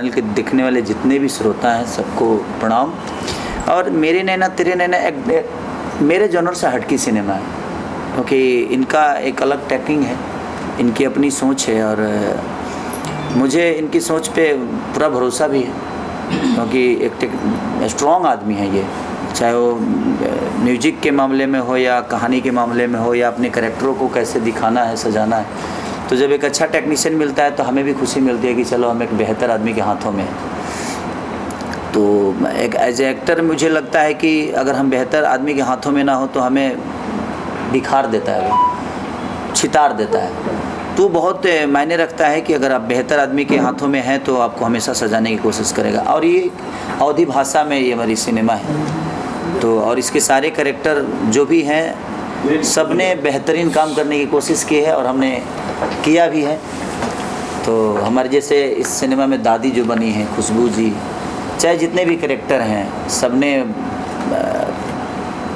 Channel के देखने वाले जितने भी श्रोता हैं सबको प्रणाम। और मेरे नैना तेरे नैना एक मेरे जॉनर से हटकी सिनेमा है, क्योंकि इनका एक अलग टेक्निक है, इनकी अपनी सोच है और मुझे इनकी सोच पे पूरा भरोसा भी है, क्योंकि एक स्ट्रॉन्ग आदमी है ये, चाहे वो म्यूजिक के मामले में हो या कहानी के मामले में हो या अपने कैरेक्टरों को कैसे दिखाना है, सजाना है। तो जब एक अच्छा टेक्नीशियन मिलता है तो हमें भी खुशी मिलती है कि चलो हम एक बेहतर आदमी के हाथों में हैं। तो एक एज ए एक्टर मुझे लगता है कि अगर हम बेहतर आदमी के हाथों में ना हो तो हमें बिखार देता है, वो छितार देता है। तो बहुत मायने रखता है कि अगर आप बेहतर आदमी के हाथों में हैं तो आपको हमेशा सजाने की कोशिश करेगा। और ये अवधी भाषा में ये हमारी सिनेमा है, तो और इसके सारे कैरेक्टर जो भी हैं सब ने बेहतरीन काम करने की कोशिश की है और हमने किया भी है। तो हमारे जैसे इस सिनेमा में दादी जो बनी हैं खुशबू जी, चाहे जितने भी कैरेक्टर हैं सब ने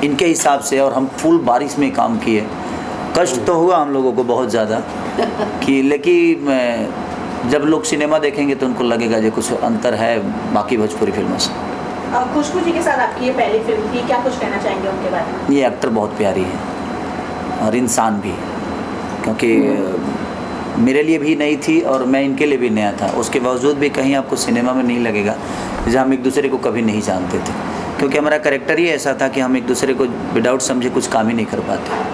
इनके हिसाब से, और हम फुल बारिश में काम किए। कष्ट तो हुआ हम लोगों को बहुत ज़्यादा कि, लेकिन जब लोग सिनेमा देखेंगे तो उनको लगेगा जो कुछ अंतर है बाकी भोजपुरी फिल्मों से। खुशबू जी के साथ आपकी ये पहली फिल्म थी, क्या कुछ कहना चाहेंगे उनके बारे में? ये एक्टर बहुत प्यारी है और इंसान भी, क्योंकि मेरे लिए भी नई थी और मैं इनके लिए भी नया था। उसके बावजूद भी कहीं आपको सिनेमा में नहीं लगेगा जहाँ हम एक दूसरे को कभी नहीं जानते थे, क्योंकि हमारा कैरेक्टर ही ऐसा था कि हम एक दूसरे को विदाउट समझे कुछ काम ही नहीं कर पाते।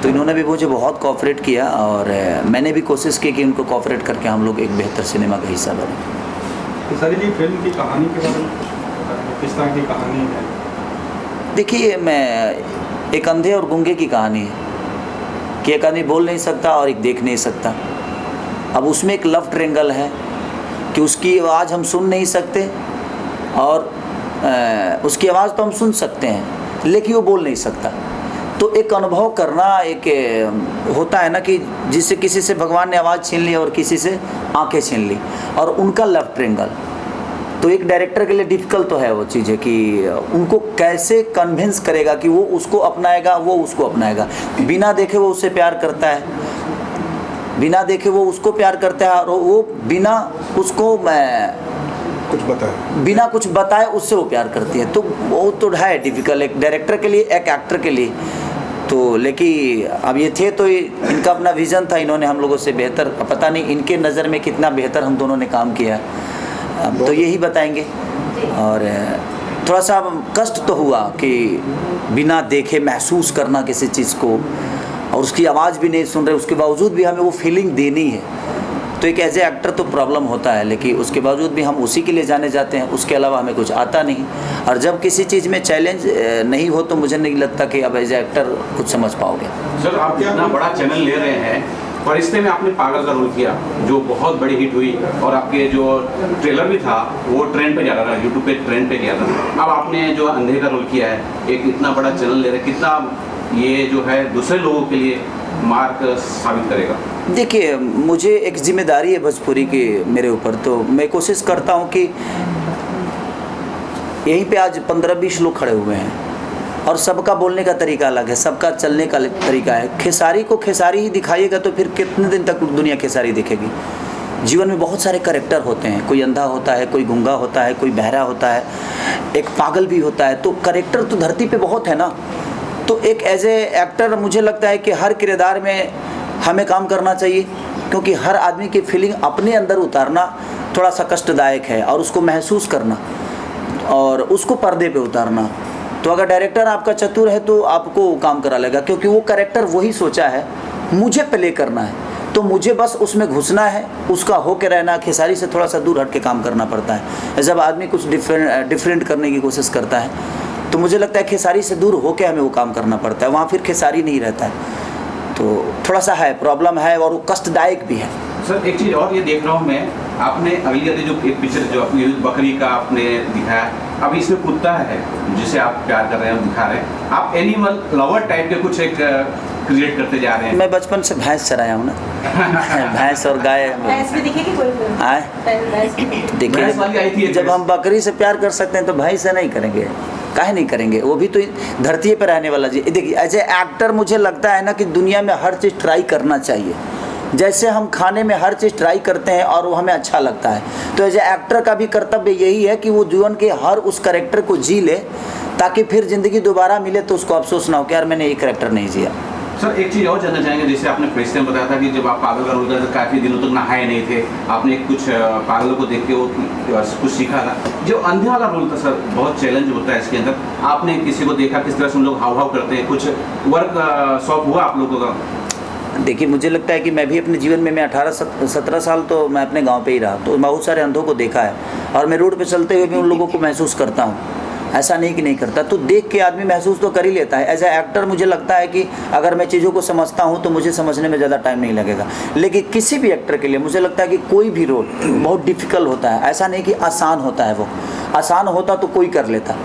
तो इन्होंने भी मुझे बहुत कोऑपरेट किया और मैंने भी कोशिश की कि उनको कोऑपरेट करके हम लोग एक बेहतर सिनेमा का हिस्सा बने। तो सर जी फिल्म की कहानी के बारे में किस तरह की कहानी है? देखिए, मैं एक अंधे और गूंगे की कहानी है कि एक आदमी बोल नहीं सकता और एक देख नहीं सकता। अब उसमें एक लव ट्रेंगल है कि उसकी आवाज़ हम सुन नहीं सकते और उसकी आवाज़ तो हम सुन सकते हैं लेकिन वो बोल नहीं सकता। तो एक अनुभव करना एक होता है ना कि जिससे किसी से भगवान ने आवाज़ छीन ली और किसी से आंखें छीन ली, और उनका लव ट्रेंगल। तो एक डायरेक्टर के लिए डिफ़िकल्ट तो है वो चीज़ है कि उनको कैसे कन्विंस करेगा कि वो उसको अपनाएगा, वो उसको अपनाएगा। बिना देखे वो उससे प्यार करता है, बिना देखे वो उसको प्यार करता है, और वो बिना उसको बिना कुछ बताए उससे वो प्यार करती है। तो वो तो है डिफ़िकल्ट एक डायरेक्टर के लिए, एक एक्टर के लिए। तो लेकिन अब ये थे तो इनका अपना विज़न था, इन्होंने हम लोगों से बेहतर, पता नहीं इनके नज़र में कितना बेहतर हम दोनों ने काम किया, अब तो यही बताएंगे। और थोड़ा सा कष्ट तो हुआ कि बिना देखे महसूस करना किसी चीज़ को, और उसकी आवाज़ भी नहीं सुन रहे, उसके बावजूद भी हमें वो फीलिंग देनी है। तो एक एज ए एक्टर तो प्रॉब्लम होता है, लेकिन उसके बावजूद भी हम उसी के लिए जाने जाते हैं, उसके अलावा हमें कुछ आता नहीं। और जब किसी चीज़ में चैलेंज नहीं हो तो मुझे नहीं लगता कि अब एज ए एक्टर कुछ समझ पाओगे। सर, आप इतना बड़ा चैनल ले रहे हैं और इसमें आपने पागल का रोल किया जो बहुत बड़ी हिट हुई, और आपके जो ट्रेलर भी था वो ट्रेंड पे जा रहा था, यूट्यूब पे ट्रेंड पे गया था। अब आपने जो अंधे का रोल किया है, एक इतना बड़ा चैनल ले रहे हैं, कितना ये जो है दूसरे लोगों के लिए मार्क साबित करेगा? देखिए, मुझे एक जिम्मेदारी है भोजपुरी की मेरे ऊपर, तो मैं कोशिश करता हूँ कि यहीं पे आज 15-20 लोग खड़े हुए हैं और सबका बोलने का तरीका अलग है, सबका चलने का तरीका है। खेसारी को खेसारी ही दिखाइएगा तो फिर कितने दिन तक दुनिया खेसारी दिखेगी? जीवन में बहुत सारे कैरेक्टर होते हैं, कोई अंधा होता है, कोई गूंगा होता है, कोई बहरा होता है, एक पागल भी होता है। तो कैरेक्टर तो धरती पे बहुत है ना। तो एक एज ए एक्टर मुझे लगता है कि हर किरदार में हमें काम करना चाहिए, क्योंकि हर आदमी की फीलिंग अपने अंदर उतारना थोड़ा सा कष्टदायक है, और उसको महसूस करना और उसको पर्दे पे उतारना। तो अगर डायरेक्टर आपका चतुर है तो आपको काम करा लेगा, क्योंकि वो कैरेक्टर वही सोचा है मुझे प्ले करना है, तो मुझे बस उसमें घुसना है, उसका होके रहना। खेसारी से थोड़ा सा दूर हट के काम करना पड़ता है। जब आदमी कुछ डिफरेंट करने की कोशिश करता है तो मुझे लगता है खेसारी से दूर होके हमें वो काम करना पड़ता है, वहाँ फिर खेसारी नहीं रहता है। तो थोड़ा सा है, प्रॉब्लम है और वो कष्टदायक भी है। सर, एक चीज़ और ये देख रहा हूँ मैं, आपने अगली वाली जो एक पिक्चर जो अपनी बकरी का आपने दिखाया, अभी इसमें कुत्ता है जिसे आप प्यार कर रहे हैं, दिखा रहे हैं। आप एनिमल लवर टाइप के कुछ एक क्रिएट करते जा रहे हैं। मैं बचपन से भैंस चराया हूँ ना भैंस और गाय। भैंस भी दिखेगी कोई फिल्म? देखिए, जब हम बकरी से प्यार कर सकते हैं तो भैंस से नहीं करेंगे? काहे नहीं करेंगे? वो भी तो धरती पे रहने वाला जी। देखिए, एज ए एक्टर मुझे लगता है ना कि दुनिया में हर चीज़ ट्राई करना चाहिए। जैसे हम खाने में हर चीज़ ट्राई करते हैं और वो हमें अच्छा लगता है, तो एज ए एक्टर का भी कर्तव्य यही है कि वो जीवन के हर उस कैरेक्टर को जी ले, ताकि फिर ज़िंदगी दोबारा मिले तो उसको अफसोस ना हो कि यार मैंने ये कैरेक्टर नहीं जिया। सर एक चीज़ और जानना चाहेंगे, जैसे आपने फरिश्ते में बताया था कि जब आप पागल का रोल करते काफ़ी दिनों तक नहाए नहीं थे, आपने कुछ पागलों को देख के वो कुछ सीखा था। जो अंधे वाला रोल था सर, बहुत चैलेंज होता है इसके अंदर, आपने किसी को देखा किस तरह से हम लोग हाव हाव करते हैं, कुछ वर्क शॉप हुआ आप लोगों का? देखिए, मुझे लगता है कि मैं भी अपने जीवन में, मैं 18-17 साल तो मैं अपने गांव पे ही रहा, तो बहुत सारे अंधों को देखा है और मैं रोड पे चलते हुए भी उन लोगों को महसूस करता हूँ, ऐसा नहीं कि नहीं करता। तो देख के आदमी महसूस तो कर ही लेता है। एज ए एक्टर मुझे लगता है कि अगर मैं चीज़ों को समझता हूँ तो मुझे समझने में ज़्यादा टाइम नहीं लगेगा, लेकिन किसी भी एक्टर के लिए मुझे लगता है कि कोई भी रोल बहुत डिफ़िकल्ट होता है, ऐसा नहीं कि आसान होता है। वो आसान होता तो कोई कर लेता,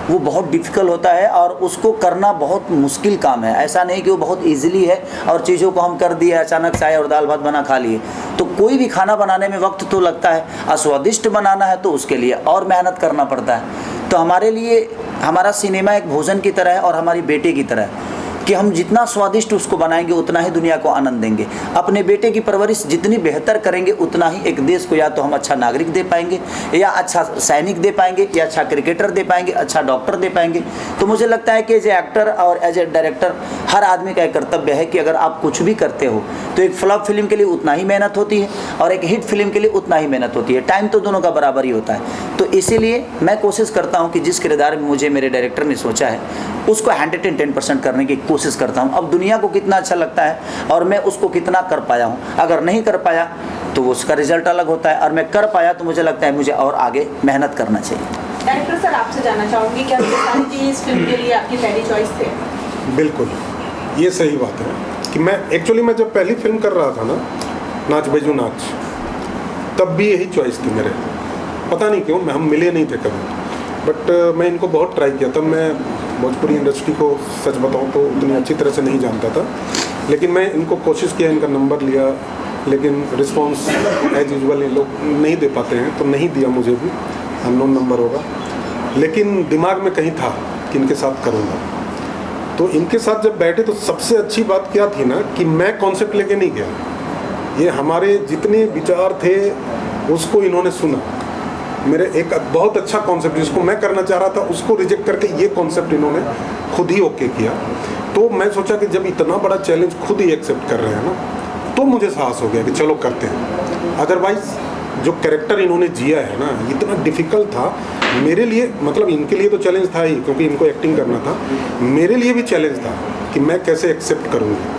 वो बहुत डिफ़िकल्ट होता है और उसको करना बहुत मुश्किल काम है। ऐसा नहीं कि वो बहुत इजीली है और चीज़ों को हम कर दिए, अचानक से आए और दाल भात बना खा लिए। तो कोई भी खाना बनाने में वक्त तो लगता है, और स्वादिष्ट बनाना है तो उसके लिए और मेहनत करना पड़ता है। तो हमारे लिए हमारा सिनेमा एक भोजन की तरह है और हमारी बेटे की तरह है कि हम जितना स्वादिष्ट उसको बनाएंगे उतना ही दुनिया को आनंद देंगे। अपने बेटे की परवरिश जितनी बेहतर करेंगे उतना ही एक देश को या तो हम अच्छा नागरिक दे पाएंगे, या अच्छा सैनिक दे पाएंगे, या अच्छा क्रिकेटर दे पाएंगे, अच्छा डॉक्टर दे पाएंगे। तो मुझे लगता है कि एज ए एक्टर और एज ए डायरेक्टर हर आदमी का एक कर्तव्य है कि अगर आप कुछ भी करते हो तो एक फ्लॉप फिल्म के लिए उतना ही मेहनत होती है और एक हिट फिल्म के लिए उतना ही मेहनत होती है। टाइम तो दोनों का बराबर ही होता है। तो इसीलिए मैं कोशिश करता हूँ कि जिस किरदार में मुझे मेरे डायरेक्टर ने सोचा है उसको 110% करने की कोशिश करता हूँ। अब दुनिया को कितना अच्छा लगता है और मैं उसको कितना कर पाया हूँ। अगर नहीं कर पाया तो उसका रिजल्ट अलग होता है, और मैं कर पाया तो मुझे लगता है मुझे और आगे मेहनत करना चाहिए। डायरेक्टर सर, आपसे जानना चाहूँगी, क्या सारी जी इस फिल्म के लिए आपकी पहली चॉइस थे? बिल्कुल, ये सही बात है कि मैं जब पहली फिल्म कर रहा था ना, नाच बेजू नाच, तब भी यही चॉइस थी मेरे। पता नहीं क्यों हम मिले नहीं थे कभी, बट मैं इनको बहुत ट्राई किया। तब मैं भोजपुरी इंडस्ट्री को सच बताऊं तो उतनी अच्छी तरह से नहीं जानता था, लेकिन मैं इनको कोशिश किया, इनका नंबर लिया, लेकिन रिस्पांस एज यूजुअल ये लोग नहीं दे पाते हैं, तो नहीं दिया मुझे भी, अननोन नंबर होगा। लेकिन दिमाग में कहीं था कि इनके साथ करूँगा। तो इनके साथ जब बैठे तो सबसे अच्छी बात क्या थी ना कि मैं कॉन्सेप्ट लेके नहीं गया, ये हमारे जितने विचार थे उसको इन्होंने सुना। मेरे एक बहुत अच्छा कॉन्सेप्ट जिसको मैं करना चाह रहा था उसको रिजेक्ट करके ये कॉन्सेप्ट इन्होंने खुद ही ओके किया। तो मैं सोचा कि जब इतना बड़ा चैलेंज खुद ही एक्सेप्ट कर रहे हैं ना, तो मुझे साहस हो गया कि चलो करते हैं। अदरवाइज जो कैरेक्टर इन्होंने जिया है ना, इतना डिफ़िकल्ट था मेरे लिए। मतलब इनके लिए तो चैलेंज था ही क्योंकि इनको एक्टिंग करना था, मेरे लिए भी चैलेंज था कि मैं कैसे एक्सेप्ट करूँगी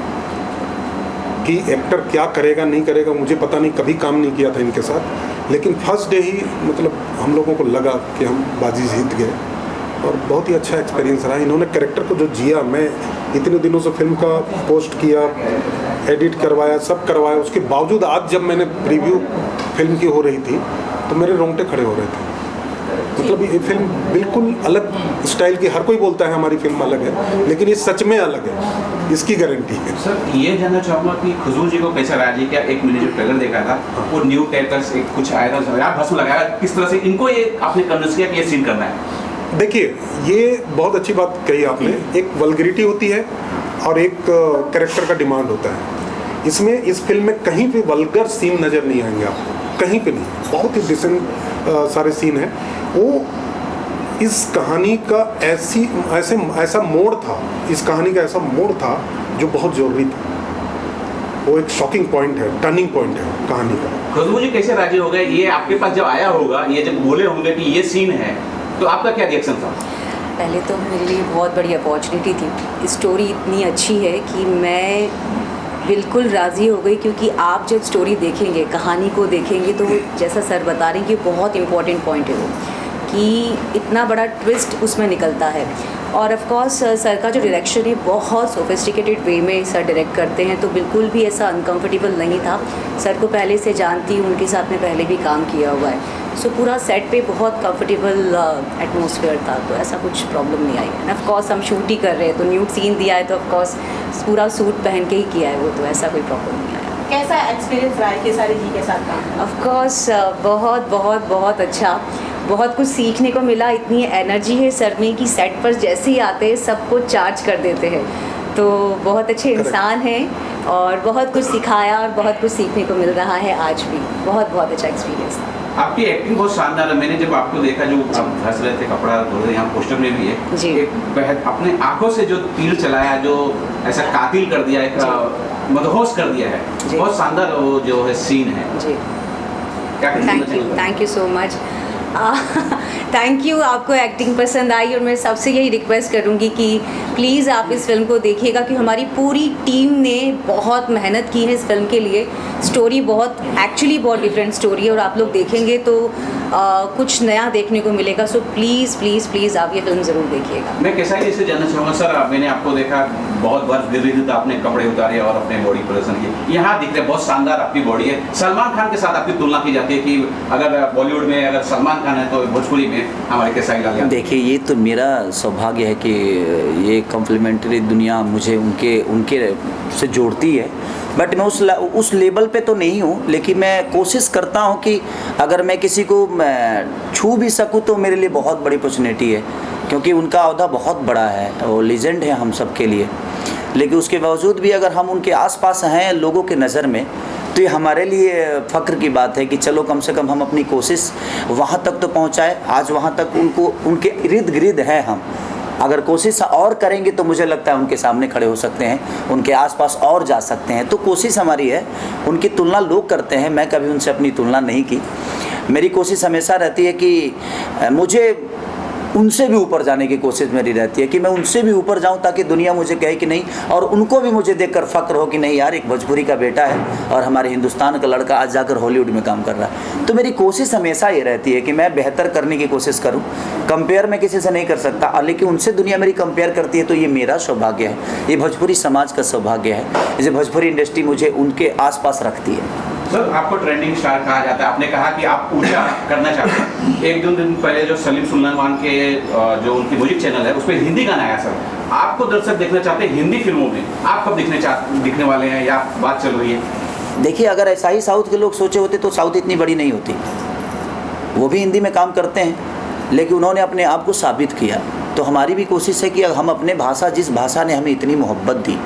कि एक्टर क्या करेगा नहीं करेगा। मुझे पता नहीं, कभी काम नहीं किया था इनके साथ, लेकिन फर्स्ट डे ही मतलब हम लोगों को लगा कि हम बाजी जीत गए और बहुत ही अच्छा एक्सपीरियंस रहा। इन्होंने कैरेक्टर को जो जिया, मैं इतने दिनों से फिल्म का पोस्ट किया, एडिट करवाया, सब करवाया, उसके बावजूद आज जब मैंने प्रीव्यू फिल्म की हो रही थी तो मेरे रोंगटे खड़े हो रहे थे। मतलब ये फिल्म बिल्कुल अलग स्टाइल की, हर कोई बोलता है हमारी फिल्म अलग है, लेकिन ये सच में अलग है, इसकी गारंटी है। सर ये जानना चाहूँगा कि खुशबू जी को कैसा रहा जी? क्या एक मैंने जो ट्रेलर देखा था वो न्यू टाइप का एक कुछ आया था, भस्म लगाया, किस तरह से इनको ये आपने कन्विंस किया कि ये सीन करना है? देखिए, ये बहुत अच्छी बात कही आपने। एक वल्गरिटी होती है और एक कैरेक्टर का डिमांड होता है। इसमें इस फिल्म में कहीं भी वल्गर सीन नज़र नहीं आएंगे आपको, कहीं पे नहीं। बहुत ही डिसेंट सारे सीन हैं। वो इस कहानी का ऐसा मोड़ था, इस कहानी का ऐसा मोड़ था जो बहुत ज़रूरी था। वो एक शॉकिंग पॉइंट है, टर्निंग पॉइंट है कहानी का। खुशबू जी कैसे राजी हो गए? ये आपके पास जब आया होगा, ये जब बोले होंगे कि ये सीन है, तो आपका क्या रिएक्शन था? पहले तो मेरे लिए बहुत बड़ी अपॉर्चुनिटी थी। स्टोरी इतनी अच्छी है कि मैं बिल्कुल राज़ी हो गई, क्योंकि आप जब स्टोरी देखेंगे, कहानी को देखेंगे, तो जैसा सर बता रहे हैं कि बहुत इम्पॉर्टेंट पॉइंट है वो, कि इतना बड़ा ट्विस्ट उसमें निकलता है। और ऑफ कोर्स सर का जो डायरेक्शन है बहुत सोफिस्टिकेटेड वे में सर डायरेक्ट करते हैं, तो बिल्कुल भी ऐसा अनकंफर्टेबल नहीं था। सर को पहले से जानती हूँ, उनके साथ में पहले भी काम किया हुआ है, सो पूरा सेट पे बहुत कंफर्टेबल एटमॉस्फेयर था, तो ऐसा कुछ प्रॉब्लम नहीं आई। एंड ऑफ कोर्स हम शूट ही कर रहे हैं, तो न्यूड सीन दिया है तो ऑफ कोर्स पूरा सूट पहन के ही किया है वो, तो ऐसा कोई प्रॉब्लम नहीं आया। कैसा एक्सपीरियंस रहा है खेसारी जी के साथ काम? ऑफ कोर्स बहुत बहुत बहुत अच्छा, बहुत कुछ सीखने को मिला। इतनी एनर्जी है सर में कि सेट पर जैसे ही आते हैं सबको चार्ज कर देते हैं। तो बहुत अच्छे इंसान हैं और बहुत कुछ सिखाया और बहुत कुछ सीखने को मिल रहा है आज भी। बहुत बहुत अच्छा एक्सपीरियंस था। आपकी एक्टिंग बहुत शानदार है। मैंने जब आपको देखा जो आप धंस रहे थे कपड़ा धो रहे, यहाँ पोस्टर में भी है जी। एक अपने आंखों से जो तीर चलाया, जो ऐसा कातिल कर दिया, एक मदहोश कर दिया है, जी। बहुत शानदार वो जो है सीन है। जी, क्या thank you so much. Thank you, आपको एक्टिंग पसंद आई और मैं सबसे यही रिक्वेस्ट करूँगी कि प्लीज़ आप इस फिल्म को देखिएगा कि हमारी पूरी टीम ने बहुत मेहनत की है इस फिल्म के लिए। स्टोरी बहुत डिफरेंट स्टोरी है और आप लोग देखेंगे तो कुछ नया देखने को मिलेगा। सो प्लीज़ प्लीज़ प्लीज़ आप ये फिल्म ज़रूर देखिएगा। मैं कैसा ही इसे जानना चाहूँगा सर, मैंने आपको देखा बहुत बर्फ गिर रही थी तो आपने कपड़े उतारे और अपने बॉडी प्रदर्शन किए। यहाँ दिख रहे बहुत शानदार आपकी बॉडी है। सलमान खान के साथ आपकी तुलना की जाती है कि अगर बॉलीवुड में अगर सलमान खान है तो भोजपुरी में हमारे केसारी लाल यादव। देखिए, ये तो मेरा सौभाग्य है कि ये कॉम्प्लीमेंट्री दुनिया मुझे उनके से जोड़ती है। बट मैं उस लेवल पे तो नहीं हूँ, लेकिन मैं कोशिश करता हूँ कि अगर मैं किसी को छू भी सकूँ तो मेरे लिए बहुत बड़ी अपॉर्चुनिटी है, क्योंकि उनका ओहदा बहुत बड़ा है, वो लीजेंड है हम सब के लिए। लेकिन उसके बावजूद भी अगर हम उनके आसपास हैं लोगों के नज़र में, तो ये हमारे लिए फ़ख्र की बात है कि चलो कम से कम हम अपनी कोशिश वहाँ तक तो पहुँचाए। आज वहाँ तक उनको उनके इर्द गिर्द है हम, अगर कोशिश और करेंगे तो मुझे लगता है उनके सामने खड़े हो सकते हैं, उनके आसपास और जा सकते हैं। तो कोशिश हमारी है। उनकी तुलना लोग करते हैं, मैं कभी उनसे अपनी तुलना नहीं की। मेरी कोशिश हमेशा रहती है कि मुझे उनसे भी ऊपर जाने की कोशिश मेरी रहती है कि मैं उनसे भी ऊपर जाऊं, ताकि दुनिया मुझे कहे कि नहीं, और उनको भी मुझे देखकर फ़ख्र हो कि नहीं यार, एक भोजपुरी का बेटा है और हमारे हिंदुस्तान का लड़का आज जाकर हॉलीवुड में काम कर रहा है। तो मेरी कोशिश हमेशा ये रहती है कि मैं बेहतर करने की कोशिश करूं। कंपेयर मैं किसी से नहीं कर सकता, लेकिन उनसे दुनिया मेरी कंपेयर करती है तो ये मेरा सौभाग्य है, ये भोजपुरी समाज का सौभाग्य है, जैसे भोजपुरी इंडस्ट्री मुझे उनके आसपास रखती है। सर, आपको ट्रेंडिंग स्टार कहा जाता है। आपने कहा कि आप ऊंचा करना चाहते हैं। एक दो दिन पहले जो सलीम सुलेमान के जो उनकी म्यूजिक चैनल है उस पर हिंदी गाना आया सर। आपको दर्शक देखना चाहते हैं हिंदी फिल्मों में, आप कब दिखने वाले हैं या बात चल रही है? देखिए, अगर ऐसा ही साउथ के लोग सोचे होते तो साउथ इतनी बड़ी नहीं होती। वो भी हिंदी में काम करते हैं, लेकिन उन्होंने अपने आप को साबित किया। तो हमारी भी कोशिश है कि हम अपने भाषा, जिस भाषा ने हमें इतनी मोहब्बत दी,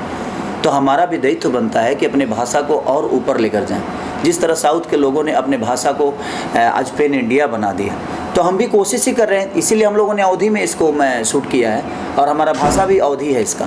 तो हमारा भी दायित्व बनता है कि अपने भाषा को और ऊपर लेकर जाएं। जिस तरह साउथ के लोगों ने अपने भाषा को आज पेन इंडिया बना दिया, तो हम भी कोशिश ही कर रहे हैं। इसीलिए हम लोगों ने अवधी में इसको शूट किया है और हमारा भाषा भी अवधी है इसका,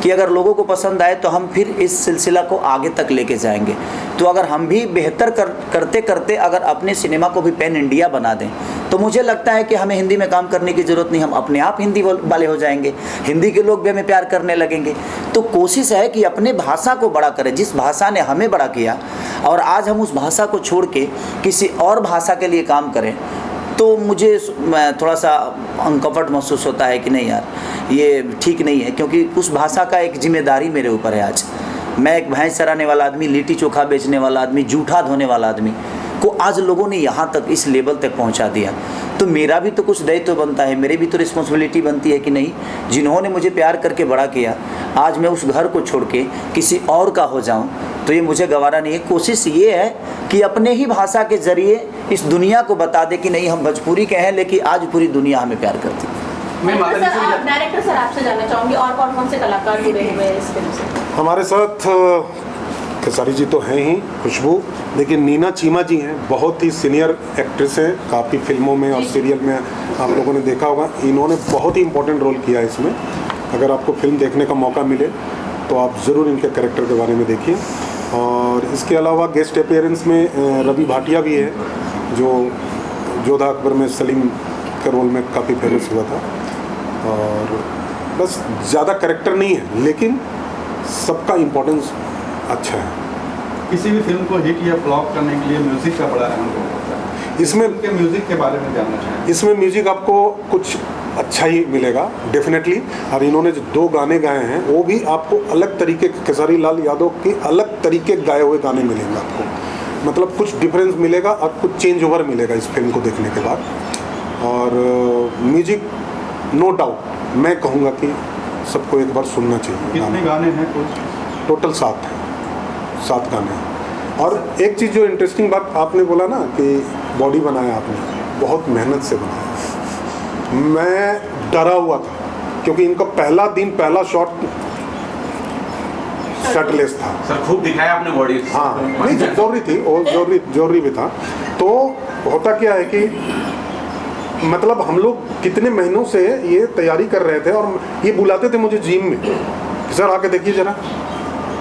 कि अगर लोगों को पसंद आए तो हम फिर इस सिलसिला को आगे तक लेके जाएंगे। तो अगर हम भी बेहतर करते करते अगर अपने सिनेमा को भी पेन इंडिया बना दें, तो मुझे लगता है कि हमें हिंदी में काम करने की ज़रूरत नहीं, हम अपने आप हिंदी वाले हो जाएंगे, हिंदी के लोग भी हमें प्यार करने लगेंगे। तो कोशिश है कि अपने भाषा को बड़ा करें, जिस भाषा ने हमें बड़ा किया, और आज हम उस भाषा को छोड़ के किसी और भाषा के लिए काम करें, तो मुझे थोड़ा सा अनकम्फर्ट महसूस होता है कि नहीं यार, ये ठीक नहीं है, क्योंकि उस भाषा का एक जिम्मेदारी मेरे ऊपर है। आज मैं एक भैंस चराने वाला आदमी, लिट्टी चोखा बेचने वाला आदमी, जूठा धोने वाला आदमी को आज लोगों ने यहाँ तक, इस लेवल तक पहुँचा दिया। तो मेरा भी तो कुछ दायित्व बनता है, मेरी भी तो रिस्पॉन्सिबिलिटी बनती है कि नहीं, जिन्होंने मुझे प्यार करके बड़ा किया, आज मैं उस घर को छोड़ के किसी और का हो जाऊं, तो ये मुझे गवारा नहीं है। कोशिश ये है कि अपने ही भाषा के ज़रिए इस दुनिया को बता दे कि नहीं, हम भोजपुरी के हैं, लेकिन आज पूरी दुनिया हमें प्यार करती है। मैं माता जी से डायरेक्टर सर आपसे जानना चाहूँगी, और कौन से कलाकार जुड़े हुए हैं इस फिल्म से? हमारे साथ खेसारी जी तो हैं ही, खुशबू, लेकिन नीना चीमा जी हैं, बहुत ही सीनियर एक्ट्रेस हैं, काफ़ी फिल्मों में और सीरियल में आप लोगों ने देखा होगा। इन्होंने बहुत ही इम्पोर्टेंट रोल किया है इसमें। अगर आपको फिल्म देखने का मौका मिले तो आप ज़रूर इनके कैरेक्टर के बारे में देखिए। और इसके अलावा गेस्ट अपीयरेंस में रवि भाटिया भी है, जो जोधा अकबर में सलीम के रोल में काफ़ी फेमस हुआ था। और बस ज़्यादा कैरेक्टर नहीं है, लेकिन सबका इम्पोर्टेंस अच्छा है। किसी भी फिल्म को हिट या फ्लॉप करने के लिए म्यूजिक का बड़ा अहम रोल होता है। इसमें उनके म्यूजिक के बारे में जानना चाहेंगे। इसमें म्यूजिक आपको कुछ अच्छा ही मिलेगा डेफिनेटली। और इन्होंने जो 2 गाने गाए हैं वो भी आपको अलग तरीके के, खेसारी लाल यादव के अलग तरीके गाए हुए गाने मिलेंगे आपको, मतलब कुछ डिफरेंस मिलेगा और कुछ चेंज ओवर मिलेगा इस फिल्म को देखने के बाद। और म्यूजिक नो डाउट मैं कहूँगा कि सबको एक बार सुनना चाहिए। कितने गाने हैं कुछ? टोटल 7 गाने हैं। और एक चीज़ जो इंटरेस्टिंग बात आपने बोला ना कि बॉडी बनाया आपने, बहुत मेहनत से बनाया। मैं डरा हुआ था क्योंकि इनका पहला दिन पहला शॉट शर्टलेस था। सर खूब दिखाया आपने बॉडी। हाँ नहीं जरूरी थी, वो जरूरी भी था। तो होता क्या है कि मतलब हम लोग कितने महीनों से ये तैयारी कर रहे थे और ये बुलाते थे मुझे जिम में, सर आके देखिए जरा,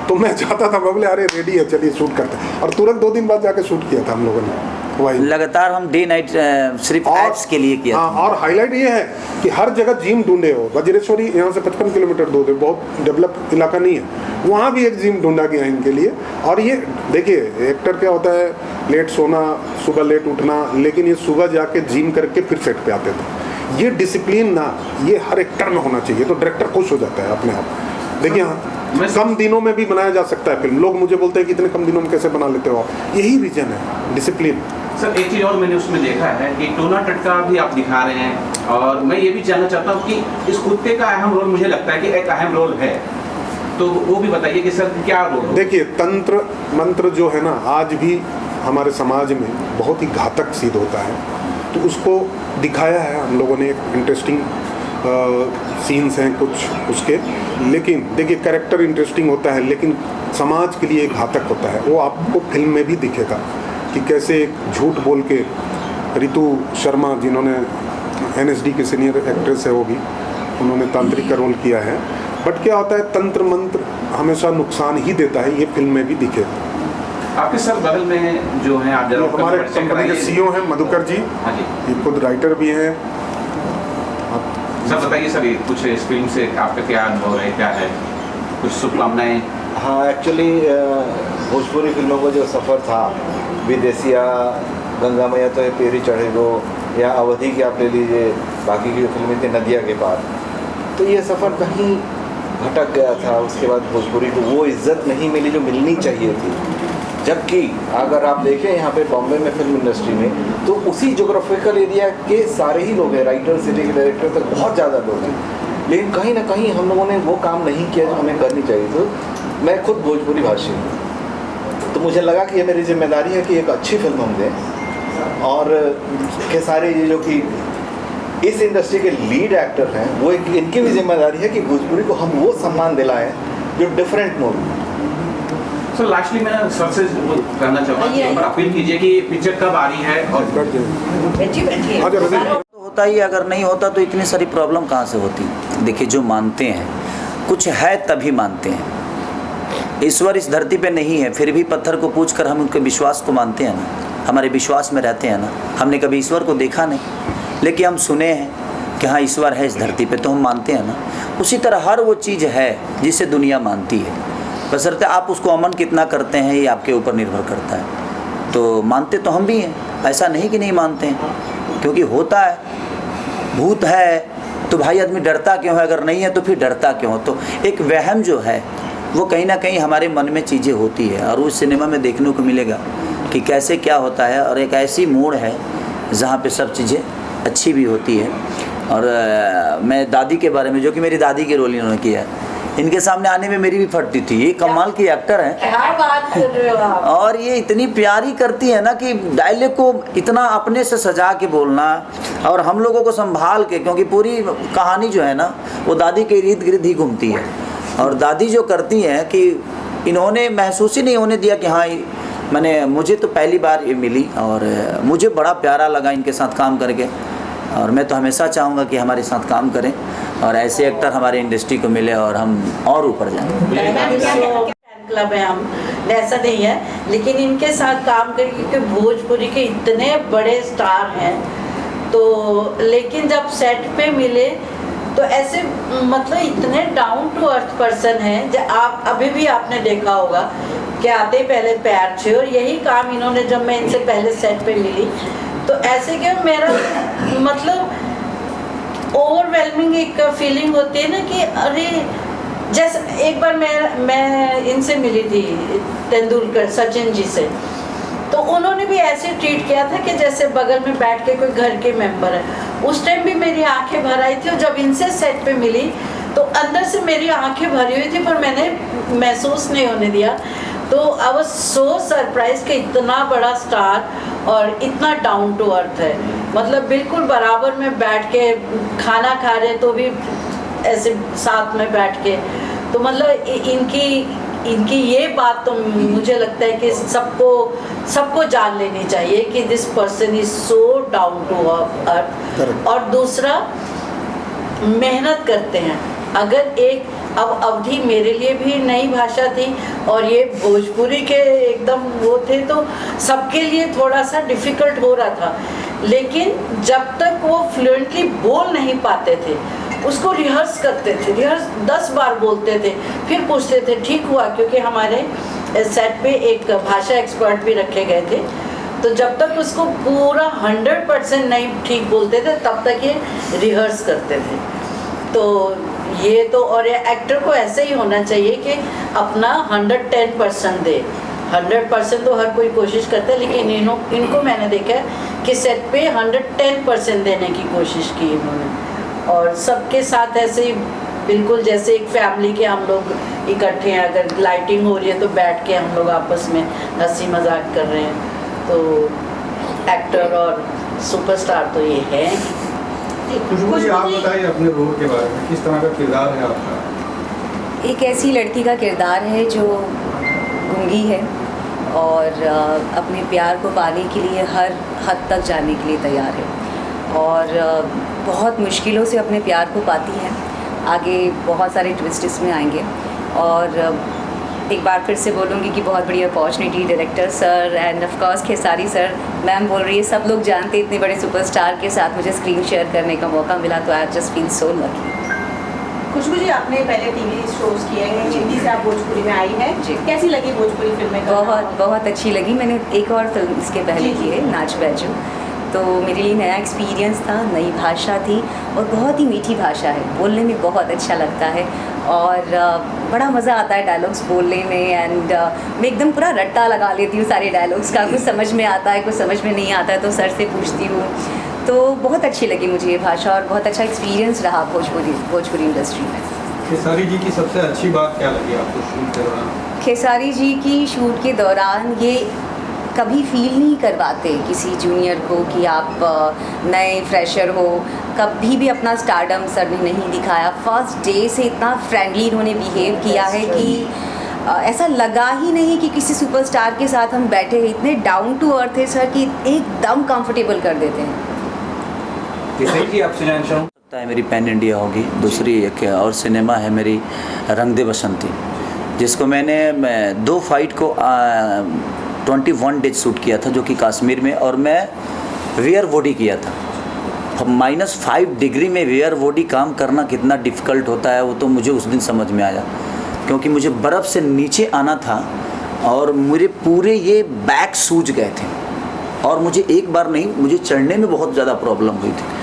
तो मैं जाता था, मैं बोले अरे रेडी है चलिए शूट करते हैं, और तुरंत 2 दिन बाद जाके शूट किया था हम लोगों ने वही। लगातार हम डे नाइट सिर्फ एड्स के लिए किया। हाँ, और हाईलाइट ये है कि हर जगह जिम ढूंढे हो। वज्रेश्वरी यहाँ से 55 किलोमीटर दूर है, बहुत डेवलप इलाका नहीं है, वहाँ भी एक जिम ढूंढा गया इनके लिए। और ये देखिए एक्टर क्या होता है, लेट सोना, सुबह लेट उठना, लेकिन ये सुबह जाके जिम करके फिर सेट पे आते थे। ये डिसिप्लिन ना, ये हर एक्टर में होना चाहिए, तो डायरेक्टर खुश हो जाता है अपने आप। देखिए कम दिनों में भी बनाया जा सकता है फिल्म। लोग मुझे बोलते हैं कि इतने कम दिनों में कैसे बना लेते हो आप, यही रीजन है, डिसिप्लिन। सर एक चीज़ और मैंने उसमें देखा है कि टोना टटका भी आप दिखा रहे हैं, और मैं ये भी जानना चाहता हूँ कि इस कुत्ते का अहम रोल, मुझे लगता है कि एक अहम रोल है, तो वो भी बताइए कि सर क्या रोल। देखिए तंत्र मंत्र जो है ना, आज भी हमारे समाज में बहुत ही घातक सिद्ध होता है, तो उसको दिखाया है हम लोगों ने। एक इंटरेस्टिंग सीन्स हैं कुछ उसके, लेकिन देखिए कैरेक्टर इंटरेस्टिंग होता है, लेकिन समाज के लिए घातक होता है। वो आपको फिल्म में भी दिखेगा कि कैसे झूठ बोल के रितु शर्मा, जिन्होंने NSD की सीनियर एक्ट्रेस है, वो भी उन्होंने तांत्रिक का रोल किया है। बट क्या होता है, तंत्र मंत्र हमेशा नुकसान ही देता है, ये फिल्म में भी दिखेगा। आपके सर बगल में जो है, आप जरा हमारे कंपनी के CEO हैं मधुकर जी, हाँ जी, ये खुद राइटर भी हैं। सर बताइए सर, कुछ इस फिल्म से आपका क्या अनुभव है, क्या है, कुछ शुभकामनाएं। हाँ एक्चुअली भोजपुरी फिल्मों का जो सफ़र था, विदेशिया, गंगा मैया तो तेरी चढ़े गो, या अवधि की आप ले लीजिए, बाकी की जो फिल्में थी नदिया के पार, तो ये सफ़र कहीं भटक गया था। उसके बाद भोजपुरी को वो इज्जत नहीं मिली जो मिलनी चाहिए थी। जबकि अगर आप देखें यहाँ पे बॉम्बे में फिल्म इंडस्ट्री में, तो उसी जोग्राफिकल एरिया के सारे ही लोग हैं, राइटर से लेकर डायरेक्टर तक बहुत ज़्यादा लोग हैं, लेकिन कहीं ना कहीं हम लोगों ने वो काम नहीं किया जो हमें करनी चाहिए। तो मैं खुद भोजपुरी भाषी हूँ, तो मुझे लगा कि ये मेरी जिम्मेदारी है कि एक अच्छी फिल्म हम दें, और के सारे ये जो कि इस इंडस्ट्री के लीड एक्टर हैं, वो इनकी भी जिम्मेदारी है कि भोजपुरी को हम वो सम्मान दिलाएं जो डिफरेंट मूवी। सर लास्टली मैं सर से वो करना चाहूँगा कि अपील कीजिए कि पिक्चर कब आ रही है, और तो होता ही, अगर नहीं होता तो इतनी सारी प्रॉब्लम कहाँ से होती। देखिए जो मानते हैं कुछ है तभी मानते हैं। ईश्वर इस धरती पे नहीं है, फिर भी पत्थर को पूछकर हम उनके विश्वास को मानते हैं ना, हमारे विश्वास में रहते हैं ना। हमने कभी ईश्वर को देखा नहीं, लेकिन हम सुने हैं कि हाँ ईश्वर है इस धरती पे, तो हम मानते हैं ना। उसी तरह हर वो चीज़ है जिसे दुनिया मानती है, बशर्ते आप उसको अमन कितना करते हैं ये आपके ऊपर निर्भर करता है। तो मानते तो हम भी हैं, ऐसा नहीं कि नहीं मानते हैं, क्योंकि होता है, भूत है तो भाई आदमी डरता क्यों है, अगर नहीं है तो फिर डरता क्यों हो। तो एक वहम जो है वो कहीं ना कहीं हमारे मन में चीज़ें होती है, और उस सिनेमा में देखने को मिलेगा कि कैसे क्या होता है, और एक ऐसी मोड़ है जहाँ पे सब चीज़ें अच्छी भी होती है। और मैं दादी के बारे में, जो कि मेरी दादी के रोल इन्होंने किया है, इनके सामने आने में मेरी भी फटती थी। ये कमाल की एक्टर हैं, क्या बात कर रहे हो आप। और ये इतनी प्यारी करती है ना कि डायलॉग को इतना अपने से सजा के बोलना, और हम लोगों को संभाल के, क्योंकि पूरी कहानी जो है ना वो दादी के इर्द गिर्द ही घूमती है। और दादी जो करती हैं कि इन्होंने महसूस ही नहीं होने दिया कि हाँ मैंने, मुझे तो पहली बार ये मिली और मुझे बड़ा प्यारा लगा इनके साथ काम करके, और मैं तो हमेशा चाहूँगा कि हमारे साथ काम करें और ऐसे एक्टर हमारे इंडस्ट्री को मिले और हम और ऊपर जाएं। फैन क्लब है हम, ऐसा नहीं है, लेकिन इनके साथ काम करके, क्योंकि भोजपुरी के इतने बड़े स्टार हैं, तो लेकिन जब सेट पे मिले तो ऐसे मतलब इतने डाउन टू अर्थ पर्सन हैं, जो आप अभी भी आपने देखा होगा कि आते ही पहले पैर छे, और यही काम इन्होंने, जब मैं इनसे पहले सेट पे मिली तो ऐसे कि मेरा मतलब ओवरवेलमिंग एक फीलिंग होती है ना कि अरे, जैसे एक बार मैं इनसे मिली थी तेंदुलकर, सचिन जी से, तो उन्होंने भी ऐसे ट्रीट किया था कि जैसे बगल में बैठ के कोई घर के मेंबर है। उस टाइम भी मेरी आंखें भर आई थी, और जब इनसे सेट पे मिली तो अंदर से मेरी आंखें भरी हुई थी, पर मैंने महसूस नहीं होने दिया। तो आई वाज सो सरप्राइज कि इतना बड़ा स्टार और इतना डाउन टू अर्थ है, मतलब बिल्कुल बराबर में बैठ के खाना खा रहे तो भी ऐसे साथ में बैठ के, तो मतलब इनकी इनकी ये बात तो मुझे लगता है कि सबको जान लेनी चाहिए कि this person is so down to earth. और दूसरा, मेहनत करते हैं। अगर एक अब अवधि मेरे लिए भी नई भाषा थी और ये भोजपुरी के एकदम वो थे, तो सबके लिए थोड़ा सा डिफ़िकल्ट हो रहा था। लेकिन जब तक वो फ्लुएंटली बोल नहीं पाते थे, उसको रिहर्स करते थे, 10 बार बोलते थे, फिर पूछते थे। ठीक हुआ क्योंकि हमारे सेट पे एक भाषा एक्सपर्ट भी रखे गए थे, तो जब तक उसको पूरा 100% नहीं ठीक बोलते थे तब तक ये रिहर्स करते थे। तो ये तो, और ये एक्टर को ऐसे ही होना चाहिए कि अपना 110% दे। 100% तो हर कोई कोशिश करता है, लेकिन इनको मैंने देखा है कि सेट पे 110% देने की कोशिश की इन्होंने। और सबके साथ ऐसे ही बिल्कुल जैसे एक फैमिली के हम लोग इकट्ठे हैं। अगर लाइटिंग हो रही है तो बैठ के हम लोग आपस में हंसी मजाक कर रहे हैं। तो एक्टर और सुपरस्टार तो ये है। खुशबू जी, आप बताइए अपने रोल के बारे में, किस तरह का किरदार है आपका? एक ऐसी लड़की का किरदार है जो गूंगी है और अपने प्यार को पाने के लिए हर हद तक जाने के लिए तैयार है और बहुत मुश्किलों से अपने प्यार को पाती है। आगे बहुत सारे ट्विस्ट इसमें आएंगे और एक बार फिर से बोलूँगी कि बहुत बड़ी opportunity director sir end of course Khesari sir, ma'am बोल रही है, सब लोग जानते इतने बड़े सुपरस्टार के साथ मुझे स्क्रीन शेयर करने का मौका मिला, तो I just feel so lucky. Khushbu ji, आपने पहले टीवी शोज़ किए हैं, हिंदी से आप भोजपुरी में आई हैं जी, कैसी लगी भोजपुरी फिल्में? बहुत अच्छी लगी। मैंने एक और फिल्म इसके पहले की है, नाच बैजू, तो मेरे लिए नया एक्सपीरियंस था, नई भाषा थी और बहुत ही मीठी भाषा है, बोलने में बहुत अच्छा लगता है और बड़ा मज़ा आता है डायलॉग्स बोलने में। एंड मैं एकदम पूरा रट्टा लगा लेती हूँ सारे डायलॉग्स का, कुछ समझ में आता है, कुछ समझ में नहीं आता है तो सर से पूछती हूँ। तो बहुत अच्छी लगी मुझे ये भाषा और बहुत अच्छा एक्सपीरियंस रहा भोजपुरी इंडस्ट्री में। खेसारी जी की सबसे अच्छी बात क्या लगी आपको शूट के दौरान? खेसारी जी की शूट के दौरान ये कभी फील नहीं करवाते किसी जूनियर को कि आप नए फ्रेशर हो, कभी भी अपना स्टारडम सर ने नहीं दिखाया। फर्स्ट डे से इतना फ्रेंडली इन्होंने बिहेव किया है कि ऐसा लगा ही नहीं कि किसी सुपरस्टार के साथ हम बैठे हैं। इतने डाउन टू अर्थ है सर कि एकदम कंफर्टेबल कर देते हैं। कि आपसे जानना चाहूँ लगता है मेरी पैन इंडिया होगी। दूसरी एक और सिनेमा है मेरी रंग दे बसंती, जिसको मैंने 2 फाइट को 21 डेज शूट किया था, जो कि कश्मीर में, और मैं वेयर बॉडी किया था। -5 डिग्री में वेयर बॉडी काम करना कितना डिफ़िकल्ट होता है वो तो मुझे उस दिन समझ में आया, क्योंकि मुझे बर्फ़ से नीचे आना था और मेरे पूरे ये बैक सूज गए थे और मुझे एक बार नहीं, मुझे चढ़ने में बहुत ज़्यादा प्रॉब्लम हुई थी।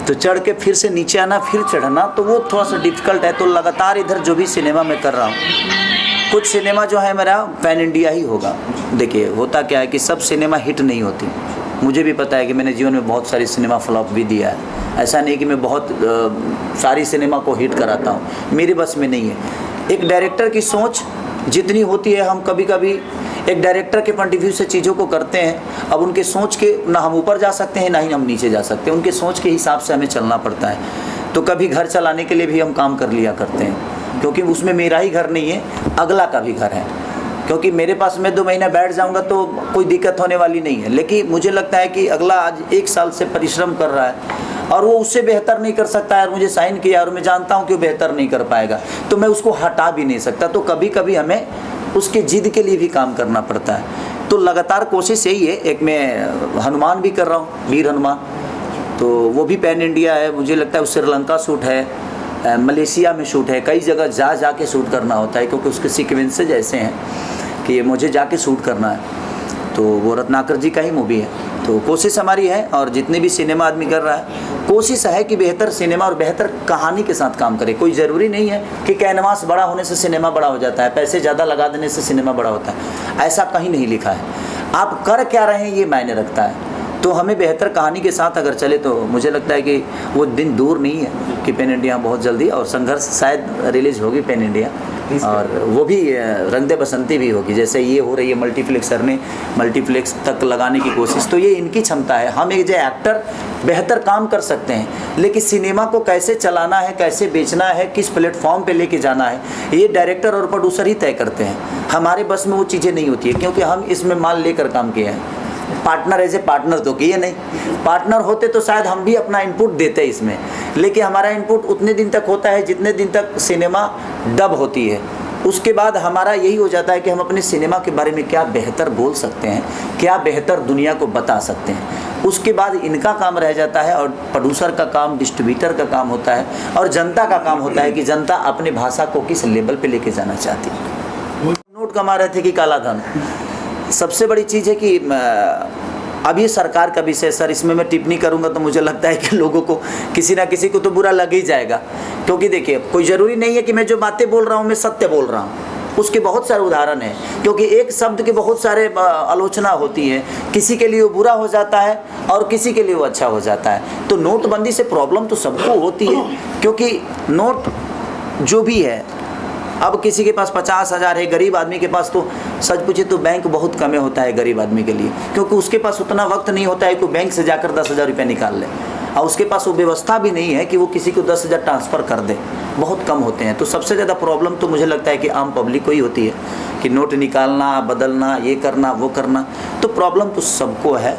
तो चढ़ के फिर से नीचे आना, फिर चढ़ना, तो वो थोड़ा सा डिफ़िकल्ट है। तो लगातार इधर जो भी सिनेमा मैं कर रहा हूँ, कुछ सिनेमा जो है मेरा पैन इंडिया ही होगा। देखिए होता क्या है कि सब सिनेमा हिट नहीं होती। मुझे भी पता है कि मैंने जीवन में बहुत सारी सिनेमा फ्लॉप भी दिया है। ऐसा नहीं कि मैं बहुत सारी सिनेमा को हिट कराता हूँ, मेरे बस में नहीं है। एक डायरेक्टर की सोच जितनी होती है, हम कभी कभी एक डायरेक्टर के पॉइंट ऑफ व्यू से चीज़ों को करते हैं। अब उनके सोच के ना हम ऊपर जा सकते हैं ना ही हम नीचे जा सकते हैं, उनके सोच के हिसाब से हमें चलना पड़ता है। तो कभी घर चलाने के लिए भी हम काम कर लिया करते हैं, क्योंकि उसमें मेरा ही घर नहीं है, अगला का भी घर है। क्योंकि मेरे पास मैं 2 महीना बैठ जाऊंगा तो कोई दिक्कत होने वाली नहीं है, लेकिन मुझे लगता है कि अगला आज 1 साल से परिश्रम कर रहा है और वो उससे बेहतर नहीं कर सकता है, और मुझे साइन किया और मैं जानता हूँ कि वो बेहतर नहीं कर पाएगा, तो मैं उसको हटा भी नहीं सकता। तो कभी कभी हमें उसके जिद के लिए भी काम करना पड़ता है। तो लगातार कोशिश यही है। एक मैं हनुमान भी कर रहा हूँ, वीर हनुमान, तो वो भी पैन इंडिया है। मुझे लगता है श्रीलंका शूट है, मलेशिया में शूट है, कई जगह जा के शूट करना होता है, क्योंकि उसके सीक्वेंसेज ऐसे हैं कि मुझे जाके शूट करना है। तो वो रत्नाकर जी का ही मूवी है। तो कोशिश हमारी है, और जितने भी सिनेमा आदमी कर रहा है, कोशिश है कि बेहतर सिनेमा और बेहतर कहानी के साथ काम करे। कोई ज़रूरी नहीं है कि कैनवास बड़ा होने से सिनेमा बड़ा हो जाता है, पैसे ज़्यादा लगा देने से सिनेमा बड़ा होता है, ऐसा कहीं नहीं लिखा है। आप कर क्या रहे हैं ये मायने रखता है। तो हमें बेहतर कहानी के साथ अगर चले तो मुझे लगता है कि वो दिन दूर नहीं है कि पैन इंडिया बहुत जल्दी, और संघर्ष शायद रिलीज़ होगी पैन इंडिया, और वो भी रंगदे बसंती भी होगी, जैसे ये हो रही है मल्टीप्लेक्स सर ने मल्टीप्लेक्स तक लगाने की कोशिश, तो ये इनकी क्षमता है। हम एक जो एक्टर बेहतर काम कर सकते हैं, लेकिन सिनेमा को कैसे चलाना है, कैसे बेचना है, किस प्लेटफॉर्म पे लेके जाना है, ये डायरेक्टर और प्रोड्यूसर ही तय करते हैं। हमारे बस में वो चीज़ें नहीं होती है, क्योंकि हम इसमें माल लेकर काम किए हैं। पार्टनर एज ए पार्टनर तो किए नहीं, पार्टनर होते तो शायद हम भी अपना इनपुट देते इसमें, लेकिन हमारा इनपुट उतने दिन तक होता है जितने दिन तक सिनेमा डब होती है। उसके बाद हमारा यही हो जाता है कि हम अपने सिनेमा के बारे में क्या बेहतर बोल सकते हैं, क्या बेहतर दुनिया को बता सकते हैं। उसके बाद इनका काम रह जाता है, और प्रोड्यूसर का काम, डिस्ट्रीब्यूटर का काम होता है, और जनता का काम होता है कि जनता अपनी भाषा को किस लेवल पे लेके जाना चाहती है। नोट कमा रहे थे कि काला धन, सबसे बड़ी चीज़ है कि अब ये सरकार का विषय सर, इसमें मैं टिप्पणी करूंगा तो मुझे लगता है कि लोगों को किसी ना किसी को तो बुरा लग ही जाएगा, क्योंकि देखिए कोई ज़रूरी नहीं है कि मैं जो बातें बोल रहा हूँ मैं सत्य बोल रहा हूँ, उसके बहुत सारे उदाहरण हैं, क्योंकि एक शब्द के बहुत सारे आलोचना होती है, किसी के लिए वो बुरा हो जाता है और किसी के लिए वो अच्छा हो जाता है। तो नोटबंदी से प्रॉब्लम तो सबको होती है, क्योंकि नोट जो भी है, अब किसी के पास 50,000 है, गरीब आदमी के पास तो सच पूछे तो बैंक बहुत कम होता है गरीब आदमी के लिए, क्योंकि उसके पास उतना वक्त नहीं होता है कि बैंक से जाकर 10,000 रुपये निकाल ले, और उसके पास वो व्यवस्था भी नहीं है कि वो किसी को 10,000 ट्रांसफ़र कर दे, बहुत कम होते हैं। तो सबसे ज़्यादा प्रॉब्लम तो मुझे लगता है कि आम पब्लिक को ही होती है कि नोट निकालना, बदलना, ये करना, वो करना, तो प्रॉब्लम तो सबको है।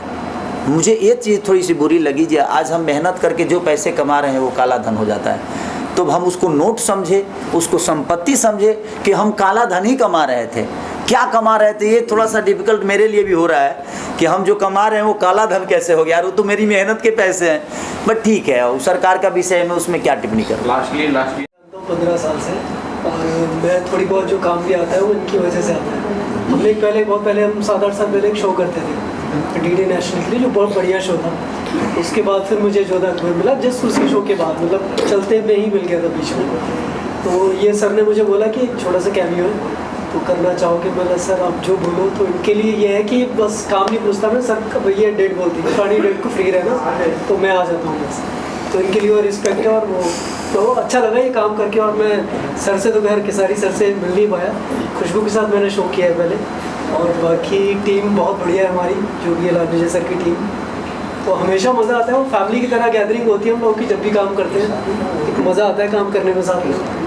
मुझे ये चीज़ थोड़ी सी बुरी लगी जी, आज हम मेहनत करके जो पैसे कमा रहे हैं वो काला धन हो जाता है, तो हम उसको नोट समझे, उसको संपत्ति समझे कि हम काला धन ही कमा रहे थे, क्या कमा रहे थे। ये थोड़ा सा डिफिकल्ट मेरे लिए भी हो रहा है कि हम जो कमा रहे हैं वो काला धन कैसे हो गया, यार वो तो मेरी मेहनत के पैसे हैं। बट ठीक है, वो सरकार का विषय में उसमें क्या टिप्पणी करूँ। लास्टली 15 साल से, और मैं थोड़ी बहुत जो काम भी आता है वो इनकी वजह से आता है। हमने बहुत पहले हम 7-8 साल पहले एक शो करते थे DD नेशनल के लिए, जो बहुत बढ़िया शो था। उसके बाद फिर मुझे जोधा अकबर मिला, जस्ट उसी शो के बाद, मतलब चलते में ही मिल गया था बीच में। तो ये सर ने मुझे बोला कि छोटा सा कैमियो है तो करना चाहोगे। बोला सर आप जो बोलो। तो इनके लिए ये है कि बस काम नहीं पूछता मैं, सर भैया डेट बोलती है, पुरानी डेट को फ्री रहना, तो मैं आ जाता हूँ बस। तो इनके लिए वो रिस्पेक्ट है, और वो तो अच्छा लगा ये काम करके। और मैं सर से तो खैर केसारी सर से मिल नहीं पाया, खुशबू के साथ मैंने शो किया है पहले, और बाकी टीम बहुत बढ़िया है हमारी, जो भी है लाल विजय सर की टीम। तो हमेशा मज़ा आता है, वो फैमिली की तरह गैदरिंग होती है हम लोग की जब भी काम करते हैं, मज़ा आता है काम करने में साथ में।